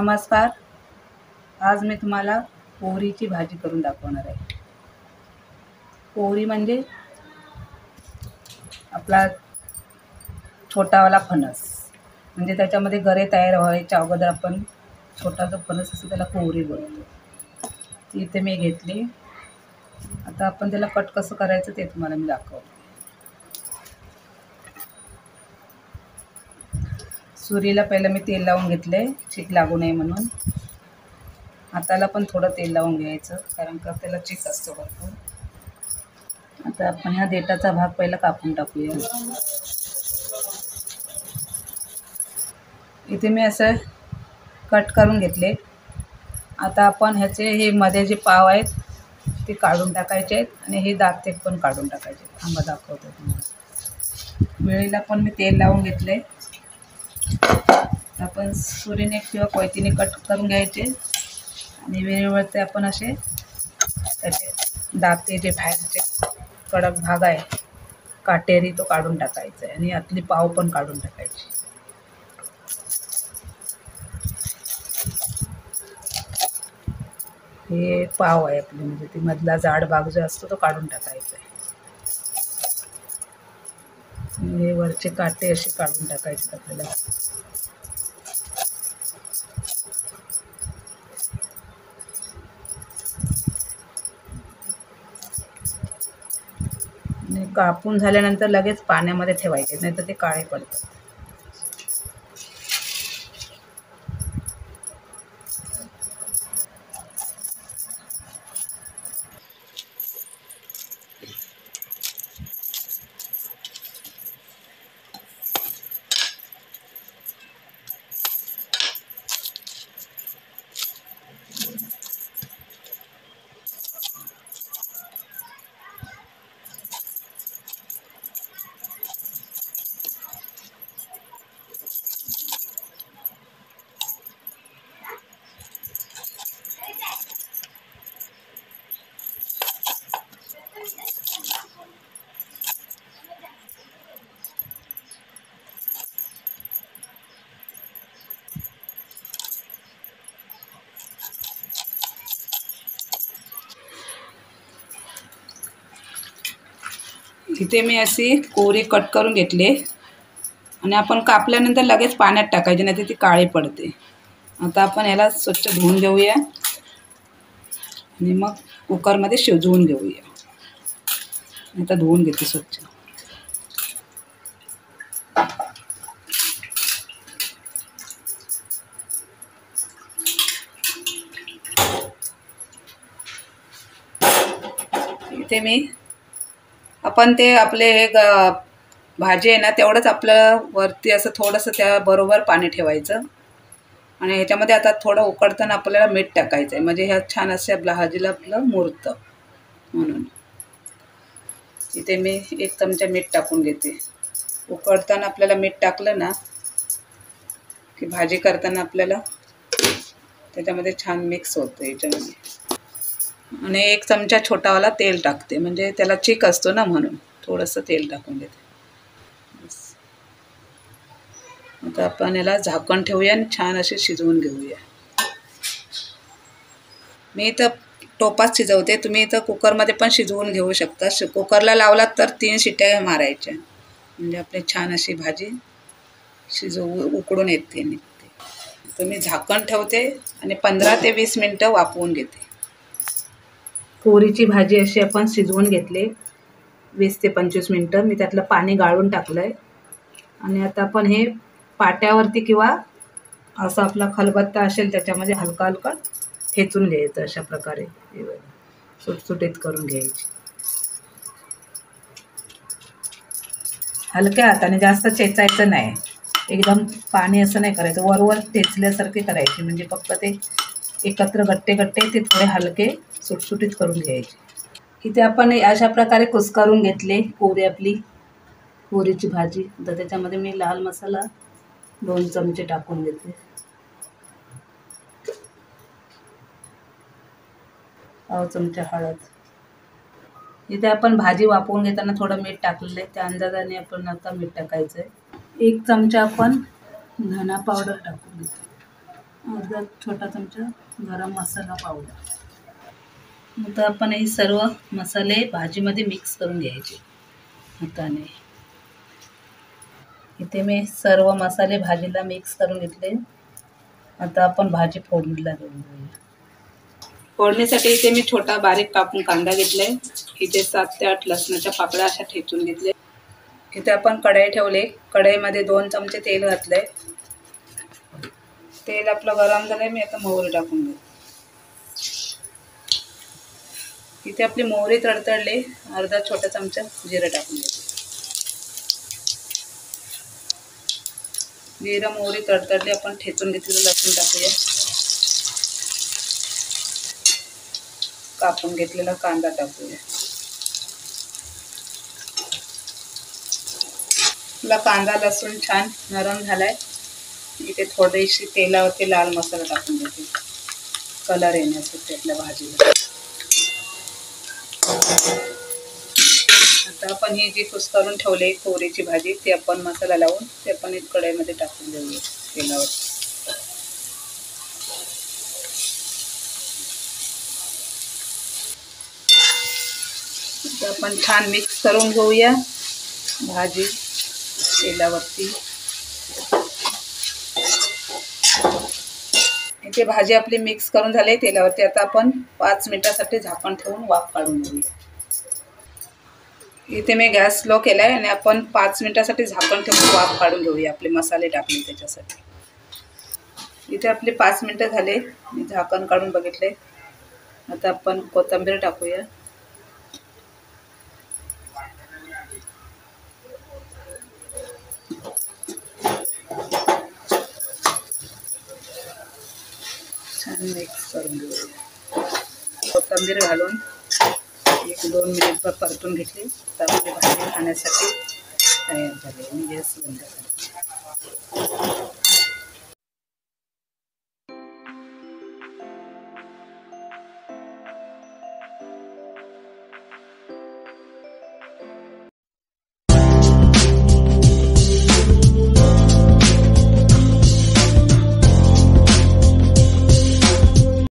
नमस्कार. आज मी तुम्हाला पोहरीची भाजी करून दाखवणार आहे. पोहरी म्हणजे आपला छोटावाला फणस, म्हणजे त्याच्यामध्ये गरे तयार व्हायच्या अगोदर आपण छोटा जो फणस असतो त्याला पोहरी बोलतो. ती इथे मी घेतली. आता आपण त्याला कट कसं करायचं ते तुम्हाला मी दाखवते. सुरीला पहिलं मी तेल लावून घेतले, चीक लागू नये म्हणून. हाताला पण थोडं तेल लावून घ्यायचं, कारण का त्याला चीक असतो भरपूर. आता आपण ह्या देठाचा भाग पहिला कापून टाकूया. इथे मी असं कट करून घेतले. आता आपण ह्याचे हे मध्ये जे पाव आहेत ते काढून टाकायचे आहेत आणि हे दाते पण काढून टाकायचे. थांबा दाखवतो तुम्हाला. वेळेला पण मी तेल लावून घेतले. आपण सुरीने किंवा कोयतीने कट करून घ्यायचे आणि वेळेवर ते आपण असे त्याचे दाते जे बाहेरचे कडक भाग आहे काटेरी तो काढून टाकायचा आहे आणि आतली पाव पण काढून टाकायची. हे पाव आहे आपले, म्हणजे ती मधला जाड भाग जो असतो तो काढून टाकायचा आहे. हे वरचे काटे असे काढून टाकायचे आपल्याला. आणि कापून झाल्यानंतर लगेच पाण्यामध्ये ठेवायचे, नाही तर ते काळे पडतात. इथे मी अशी कोरी कट करून घेतली आणि आपण कापल्यानंतर लगेच पाण्यात टाकायची, नाही तर ती काळी पडते. आता आपण याला स्वच्छ धुवून घेऊया आणि मग कुकरमध्ये शिजवून घेऊया. आता धुवून घेते स्वच्छ. इथे मी आपण ते आपले हे भाजी आहे ना तेवढंच आपलं वरती असं थोडंसं त्याबरोबर पाणी ठेवायचं आणि ह्याच्यामध्ये आता थोडं उकडताना आपल्याला मीठ टाकायचं आहे, म्हणजे ह्या छान अशा भाजीला आपलं मुरतं म्हणून. इथे मी 1 चमचा मीठ टाकून घेते. उकडताना आपल्याला मीठ टाकलं ना की भाजी करताना आपल्याला त्याच्यामध्ये छान मिक्स होतं याच्यामध्ये. आणि 1 चमचा छोटावाला तेल टाकते, म्हणजे त्याला चिक असतो ना म्हणून थोडंसं तेल टाकून देते. आता आपण याला झाकण ठेवूया आणि छान असे शिजवून घेऊया. मी इथं टोपात शिजवते, तुम्ही इथं कुकरमध्ये पण शिजवून घेऊ शकता. कुकरला लावलात तर 3 शिट्ट्या मारायच्या, म्हणजे आपली छान अशी भाजी उकडून येते निघते. तर मी झाकण ठेवते आणि 15 ते 20 मिनटं वाफवून घेते. पोहरीची भाजी अशी आपण शिजवून घेतली 20 ते 25 मिनटं. मी त्यातलं पाणी गाळून टाकलं आहे आणि आता आपण हे पाट्यावरती किंवा असं आपला खलबत्ता असेल त्याच्यामध्ये हलका हलका ठेचून घ्यायचं. अशा प्रकारे सुटसुटीत करून घ्यायची. हलक्या हाताने, जास्त चेचायचं नाही. एकदम पाणी असं नाही करायचं, वरवर ठेचल्यासारखे करायचे, म्हणजे फक्त ते एकत्र गट्टे गट्टे ते थोडे हलके सुटसुटीत करून घ्यायचे. इथे आपण अशा प्रकारे कुस्करून घेतले पोहरी, आपली पोहरीची भाजी. तर त्याच्यामध्ये मी लाल मसाला 2 चमचे टाकून घेते. पाव चमचा हळद. इथे आपण भाजी वाफवून घेताना थोडं मीठ टाकलेलं आहे, त्या अंदाजाने आपण आता मीठ टाकायचं आहे. 1 चमचा आपण धना पावडर टाकून घेतो. अर्धा छोटा चमचा गरम मसाला पावडर. आता आपण हे सर्व मसाले भाजीमध्ये मिक्स करून घ्यायचे हाताने. इथे मी सर्व मसाले भाजीला मिक्स करून घेतले. आता आपण भाजी फोडणीला देऊया. फोडणीसाठी इथे मी छोटा बारीक कापून कांदा घेतलाय. इथे 7 ते 8 लसणाच्या पाकळ्या अशा ठेचून घेतले. इथे आपण कढई ठेवले. कढईमध्ये 2 चमचे तेल घातलंय. तेल आपलं गरम झालंय. मी आता मोहरी टाकून घेते. इथे आपली मोहरी तडतडली. अर्धा छोटा चमचा जिरं टाकून घेते. जिरं मोहरी तडतडली. आपण ठेचून घेतलेलं लसूण टाकूया. कापून घेतलेला कांदा टाकूया. आपला कांदा लसूण छान नरम झालाय. इथे थोडीशी तेलावरती लाल मसाला टाकून देते कलर येण्यासाठी आपल्या भाजीला. आता आपण ही जी कुस्करून ठेवली कोरीची भाजी ती आपण मसाला लावून ते आपण एक कढईमध्ये टाकून देऊया तेलावर. आपण छान मिक्स करून घेऊया भाजी तेलावरती. इथे भाजी आपली मिक्स करून झाली तेलावरती. आता आपण 5 मिनिटासाठी झाकण ठेवून वाफ काढून घेऊया. इथे मी गॅस स्लो केलाय आणि आपण 5 मिनिटासाठी झाकण ठेवून वाफ काढून घेऊया. आपले मसाले टाकले त्याच्यासाठी. इथे आपले 5 मिनिटं झाले. मी झाकण काढून बघितले. आता आपण कोथिंबीर टाकूया. छान मिक्स करून घेऊया. कोथिंबीर घालून 1-2 मिनिट परतून घेतली तर आपली भाजी खाण्यासाठी तयार झाली. आणि गॅस बंद करा.